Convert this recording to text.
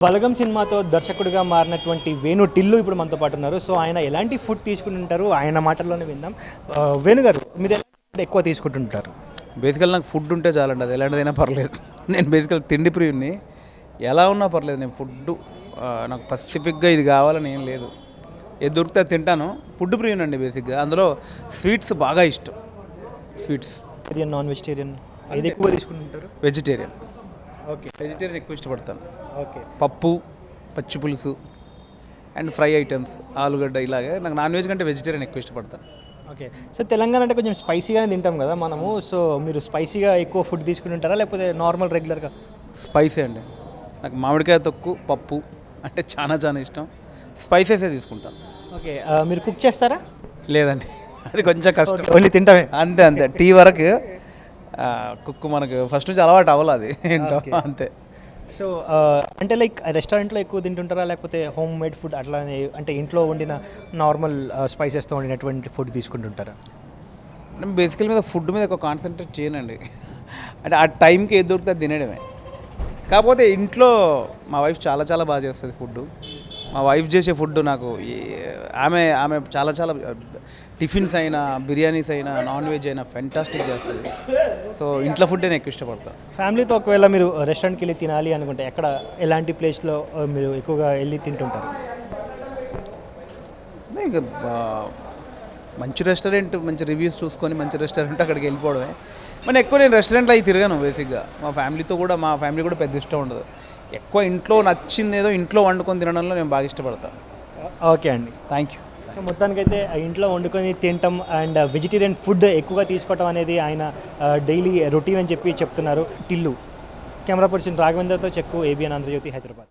బలగం సినిమాతో దర్శకుడిగా మారినటువంటి వేణు టిల్లు ఇప్పుడు మనతో పాటు ఉన్నారు. సో ఆయన ఎలాంటి ఫుడ్ తీసుకుని ఉంటారు ఆయన మాటల్లోనే విందాం. వేణు గారు, మీరు ఎలాంటి ఫుడ్ ఎక్కువ తీసుకుంటుంటారు? బేసికల్ నాకు ఫుడ్ ఉంటే చాలండి, అది ఎలాంటిదైనా పర్లేదు. నేను బేసికల్ తిండి ప్రియుడిని, ఎలా ఉన్నా పర్లేదు. నేను ఫుడ్ నాకు స్పెసిఫిక్గా ఇది కావాలని ఏం లేదు, ఏది దొరికితే అది తింటాను. ఫుడ్ ప్రియునండి బేసిక్గా. అందులో స్వీట్స్ బాగా ఇష్టం. స్వీట్స్ వెజిటేరియన్, నాన్ వెజిటేరియన్ ఏది ఎక్కువ తీసుకుంటుంటారు? వెజిటేరియన్. ఓకే, వెజిటేరియన్ ఎక్కువ ఇష్టపడతాను. ఓకే. పప్పు, పచ్చి పులుసు అండ్ ఫ్రై ఐటమ్స్, ఆలుగడ్డ, ఇలాగే. నాకు నాన్ వెజ్ కంటే వెజిటేరియన్ ఎక్కువ ఇష్టపడతాను. ఓకే. సో తెలంగాణ అంటే కొంచెం స్పైసీగానే తింటాం కదా మనము. సో మీరు స్పైసీగా ఎక్కువ ఫుడ్ తీసుకుంటుంటారా లేకపోతే నార్మల్ రెగ్యులర్గా? స్పైసీ అండి. నాకు మామిడికాయ తొక్కు, పప్పు అంటే చాలా ఇష్టం. స్పైసెసే తీసుకుంటాను. ఓకే. మీరు కుక్ చేస్తారా? లేదండి, అది కొంచెం కష్టం. ఓన్లీ తింటామే. అంతే టీ వరకు. కుక్ మనకు ఫస్ట్ నుంచి అలవాటు అవ్వాలి, అది ఏంటో అంతే. సో అంటే లైక్ రెస్టారెంట్లో ఎక్కువ తింటుంటారా లేకపోతే హోమ్ మేడ్ ఫుడ్ అట్లానే, అంటే ఇంట్లో వండిన నార్మల్ స్పైసెస్తో వండినటువంటి ఫుడ్ తీసుకుంటుంటారా? నేను బేసికల్ మీద ఫుడ్ మీద ఎక్కువ కాన్సన్ట్రేట్ చేయనండి. అంటే ఆ టైంకి ఏది దొరికితే అది తినేయడమే. కాకపోతే ఇంట్లో మా వైఫ్ చాలా బాగా చేస్తుంది ఫుడ్. మా వైఫ్ చేసే ఫుడ్ నాకు ఆమె చాలా టిఫిన్స్ అయినా, బిర్యానీస్ అయినా, నాన్ వెజ్ అయినా ఫెంటాస్టిక్ చేస్తుంది. సో ఇంట్లో ఫుడ్ నేను ఎక్కువ ఇష్టపడతాను. ఫ్యామిలీతో ఒకవేళ మీరు రెస్టారెంట్కి వెళ్ళి తినాలి అనుకుంటే ఎక్కడ, ఎలాంటి ప్లేస్లో మీరు ఎక్కువగా వెళ్ళి తింటుంటారు? ఇంకా మంచి రెస్టారెంట్, మంచి రివ్యూస్ చూసుకొని మంచి రెస్టారెంట్ అక్కడికి వెళ్ళిపోవడమే. మరి ఎక్కువ నేను రెస్టారెంట్లో అవి తిరగాను బేసిక్గా. మా ఫ్యామిలీ కూడా పెద్ద ఇష్టం ఉండదు. ఎక్కువ ఇంట్లో నచ్చింది ఏదో ఇంట్లో వండుకొని తినడంలో నేను బాగా ఇష్టపడతాను. ఓకే అండి, థ్యాంక్ యూ. సో మొత్తానికైతే ఇంట్లో వండుకొని తినటం అండ్ వెజిటేరియన్ ఫుడ్ ఎక్కువగా తీసుకోవటం అనేది ఆయన డైలీ రొటీన్ అని చెప్తున్నారు టిల్లు. కెమెరా పర్సన్ రాఘవేంద్రతో చెక్కు, ABN ఆంధ్రజ్యోతి, హైదరాబాద్.